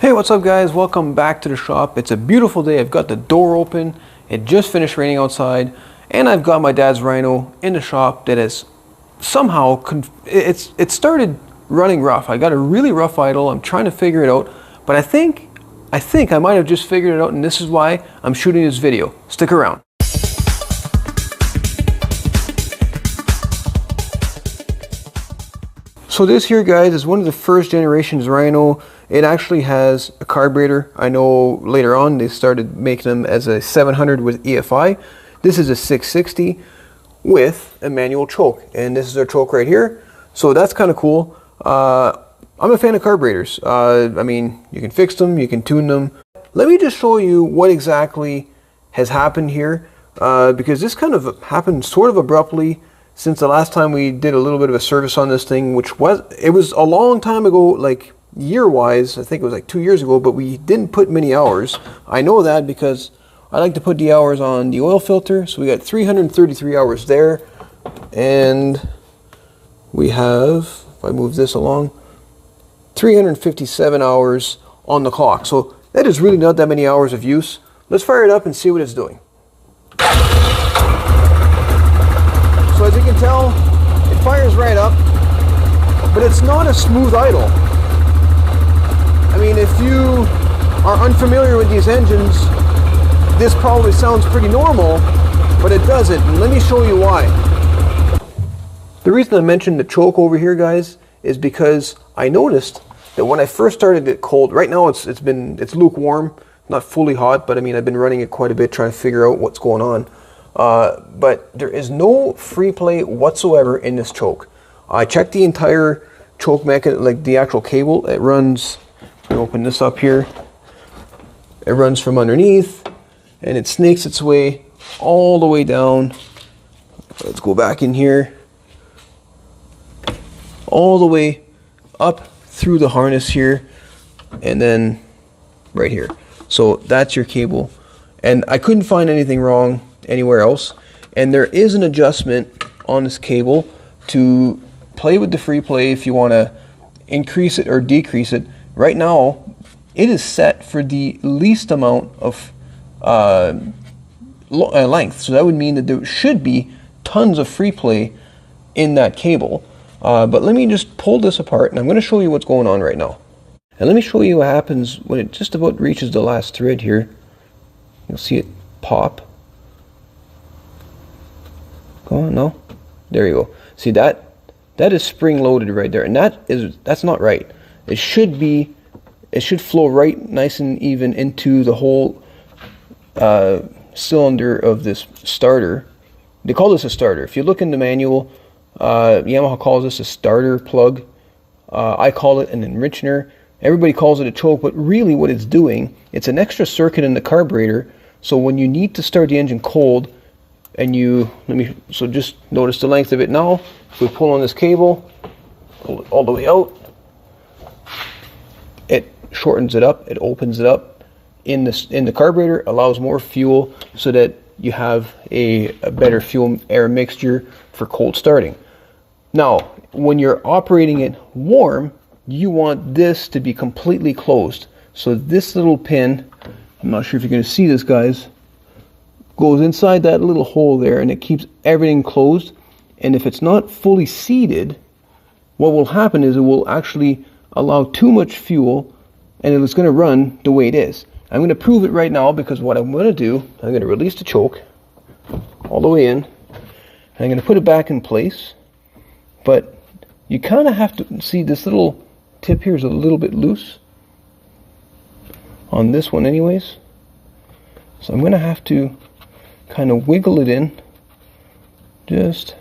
Hey, what's up guys? Welcome back to the shop. It's a beautiful day. I've got the door open. It just finished raining outside, and I've got my dad's Rhino in the shop that is somehow it started running rough. I got a really rough idle. I'm trying to figure it out, but I think I might have just figured it out, and this is why I'm shooting this video. Stick around. So this here, guys, is one of the first generations Rhino. It actually has a carburetor. I know later on they started making them as a 700 with EFI. This is a 660 with a manual choke, and this is our choke right here. So that's kind of cool. I'm a fan of carburetors. I mean, you can fix them, you can tune them. Let me just show you what exactly has happened here, because this kind of happened sort of abruptly since the last time we did a little bit of a service on this thing, which was a long time ago, like year-wise. I think it was like 2 years ago, but we didn't put many hours. I know that because I like to put the hours on the oil filter. So we got 333 hours there, and we have, if I move this along, 357 hours on the clock. So that is really not that many hours of use. Let's fire it up and see what it's doing. So as you can tell, it fires right up, but it's not a smooth idle. I mean, if you are unfamiliar with these engines, this probably sounds pretty normal, but it doesn't, and let me show you why. The reason I mentioned the choke over here, guys, is because I noticed that when I first started it cold, right now it's lukewarm, not fully hot, but I mean, I've been running it quite a bit trying to figure out what's going on. But there is no free play whatsoever in this choke. I checked the entire choke mechanism, like the actual cable. It runs, let me open this up here. It runs from underneath, and it snakes its way all the way down. Let's go back in here. All the way up through the harness here, and then right here. So that's your cable. And I couldn't find anything wrong anywhere else, and there is an adjustment on this cable to play with the free play if you want to increase it or decrease it. Right now it is set for the least amount of length, so that would mean that there should be tons of free play in that cable, but let me just pull this apart, and I'm going to show you what's going on right now. And let me show you what happens when it just about reaches the last thread here. You'll see it pop. Go on, no? There you go. See that? That is spring loaded right there, and that's not right. It should flow right nice and even into the whole cylinder of this starter. They call this a starter. If you look in the manual, Yamaha calls this a starter plug. I call it an enrichener. Everybody calls it a choke, but really what it's doing, it's an extra circuit in the carburetor. So when you need to start the engine cold, and so just notice the length of it now. If we pull on this cable, pull it all the way out, it shortens it up, it opens it up in the carburetor, allows more fuel so that you have a better fuel air mixture for cold starting. Now, when you're operating it warm, you want this to be completely closed. So this little pin, I'm not sure if you're going to see this, guys, goes inside that little hole there, and it keeps everything closed. And if it's not fully seated, what will happen is it will actually allow too much fuel, and it's going to run the way it is. I'm going to prove it right now, because what I'm going to do, I'm going to release the choke all the way in, and I'm going to put it back in place. But you kind of have to see this little tip here is a little bit loose on this one anyways, so I'm going to have to kind of wiggle it in just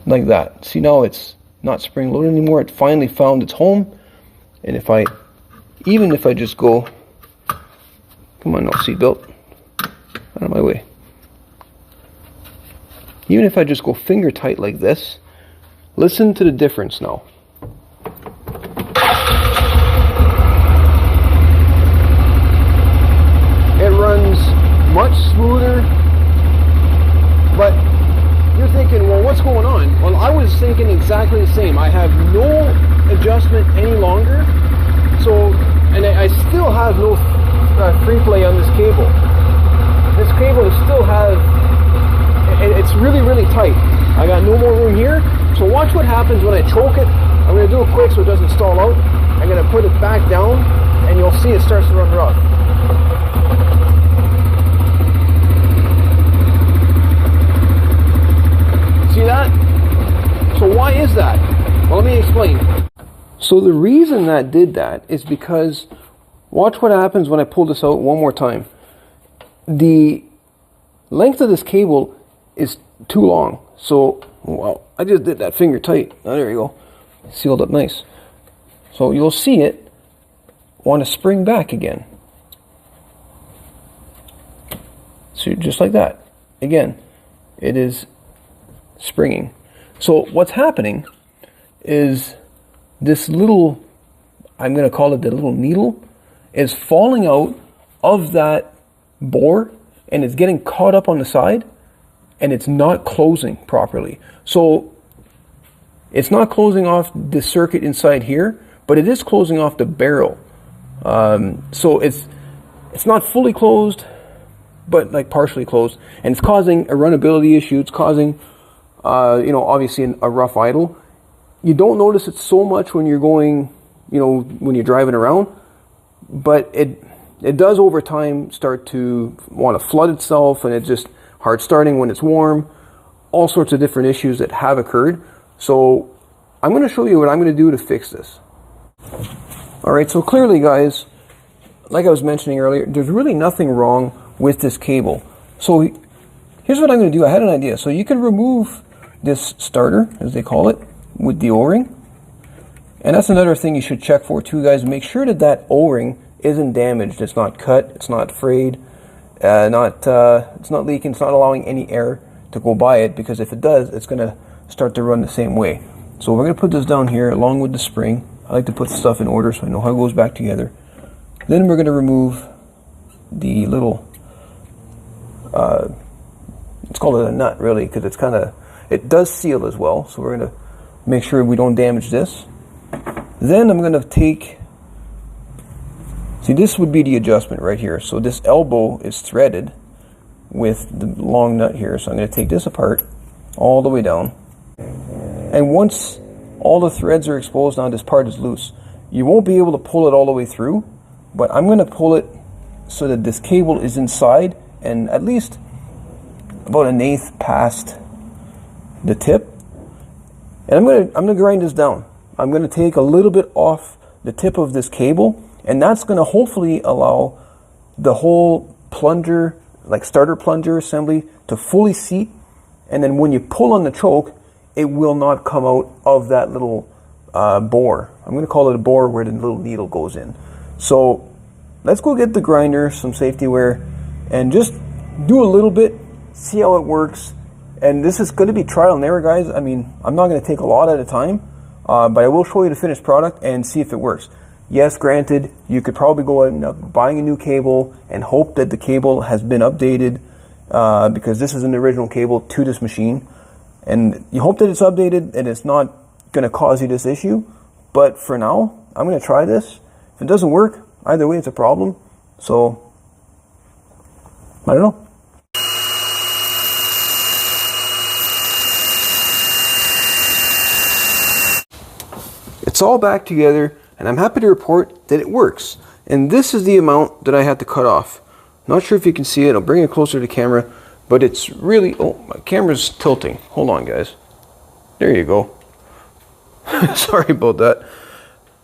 like that. See, now it's not spring loaded anymore. It finally found its home. And even if I just go, come on now, seatbelt, out of my way. Even if I just go finger tight like this, listen to the difference now. It runs much smoother, but you're thinking, well, what's going on? Well, I was thinking exactly the same. I have no adjustment any longer, so happens when I choke it, I'm going to do it quick so it doesn't stall out. I'm going to put it back down, and you'll see it starts to run rough. See that? So why is that? Well, let me explain. So the reason that did that is because, watch what happens when I pull this out one more time. The length of this cable is too long. So, well, I just did that finger tight. Oh, there you go. Sealed up nice. So you'll see it want to spring back again. So just like that. Again, it is springing. So what's happening is this little, I'm going to call it the little needle, is falling out of that bore and it's getting caught up on the side and it's not closing properly. So it's not closing off the circuit inside here, but it is closing off the barrel. So it's not fully closed, but like partially closed, and it's causing a runnability issue. It's causing obviously a rough idle. You don't notice it so much when you're going, when you're driving around, but it does over time start to want to flood itself, and it's just hard starting when it's warm. All sorts of different issues that have occurred. So I'm going to show you what I'm going to do to fix this. All right, so clearly, guys, like I was mentioning earlier, there's really nothing wrong with this cable. So here's what I'm going to do. I had an idea. So you can remove this starter, as they call it, with the O-ring. And that's another thing you should check for too, guys. Make sure that that O-ring isn't damaged. It's not cut. It's not frayed. It's not leaking. It's not allowing any air to go by it, because if it does, it's going to start to run the same way. So we're going to put this down here along with the spring. I like to put stuff in order so I know how it goes back together. Then we're going to remove the little, let's call it a nut really, because it's it does seal as well. So we're going to make sure we don't damage this. Then I'm going to take, see, this would be the adjustment right here. So this elbow is threaded with the long nut here. So I'm going to take this apart all the way down. And once all the threads are exposed, now this part is loose. You won't be able to pull it all the way through, but I'm going to pull it so that this cable is inside and at least about 1/8 past the tip. And I'm going to grind this down. I'm going to take a little bit off the tip of this cable, and that's going to hopefully allow the whole plunger, like starter plunger assembly, to fully seat. And then when you pull on the choke, it will not come out of that little bore. I'm going to call it a bore where the little needle goes in. So let's go get the grinder, some safety wear, and just do a little bit, see how it works. And this is going to be trial and error, guys. I mean, I'm not going to take a lot at a time, but I will show you the finished product and see if it works. Yes, granted, you could probably go out and buying a new cable and hope that the cable has been updated, because this is an original cable to this machine. And you hope that it's updated and it's not going to cause you this issue. But for now, I'm going to try this. If it doesn't work, either way, it's a problem. So, I don't know. It's all back together, and I'm happy to report that it works. And this is the amount that I had to cut off. Not sure if you can see it. I'll bring it closer to the camera. But it's really, oh, my camera's tilting. Hold on, guys. There you go. Sorry about that.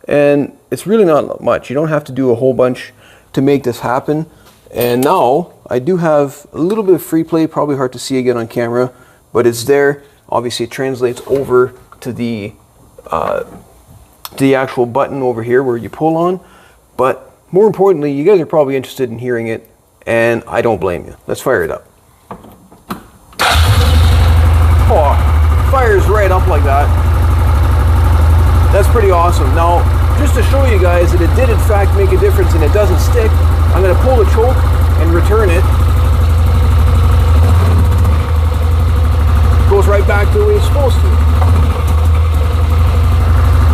And it's really not much. You don't have to do a whole bunch to make this happen. And now I do have a little bit of free play, probably hard to see again on camera, but it's there. Obviously it translates over to the actual button over here where you pull on. But more importantly, you guys are probably interested in hearing it, and I don't blame you. Let's fire it up. Oh, fires right up like that. That's pretty awesome. Now, just to show you guys that it did in fact make a difference and it doesn't stick, I'm going to pull the choke and return it. Goes right back to the way it's supposed to.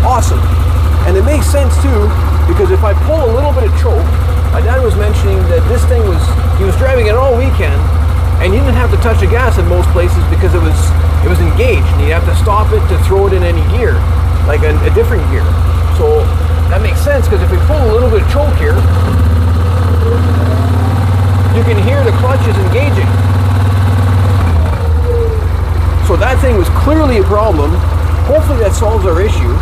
Awesome. And it makes sense too, because if I pull a little bit of choke, my dad was mentioning that this thing he was driving it all weekend, and you didn't have to touch the gas in most places because it was it was engaged, and you have to stop it to throw it in any gear, like a different gear. So that makes sense, because if we pull a little bit of choke here, you can hear the clutch is engaging. So that thing was clearly a problem. Hopefully that solves our issue.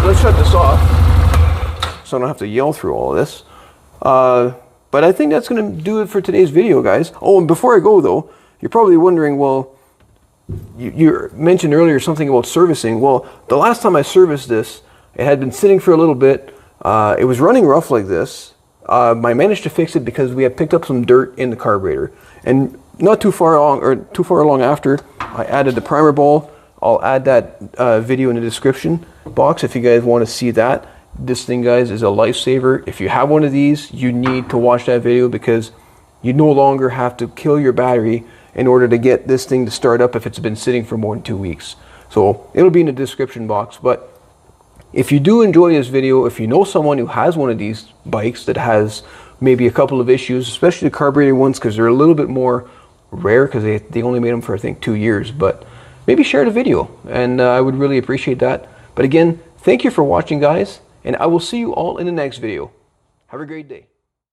Let's shut this off, so I don't have to yell through all of this. But I think that's going to do it for today's video, guys. Oh, and before I go, though, you're probably wondering, well, you mentioned earlier something about servicing. Well, the last time I serviced this, it had been sitting for a little bit. It was running rough like this. I managed to fix it because we had picked up some dirt in the carburetor. And not too far along after, I added the primer ball. I'll add that video in the description box if you guys want to see that. This thing, guys, is a lifesaver. If you have one of these, you need to watch that video, because you no longer have to kill your battery in order to get this thing to start up if it's been sitting for more than 2 weeks. So it'll be in the description box. But if you do enjoy this video, if you know someone who has one of these bikes that has maybe a couple of issues, especially the carburetor ones, because they're a little bit more rare, because they only made them for, I think, 2 years, but maybe share the video, and I would really appreciate that. But again, thank you for watching, guys, and I will see you all in the next video. Have a great day.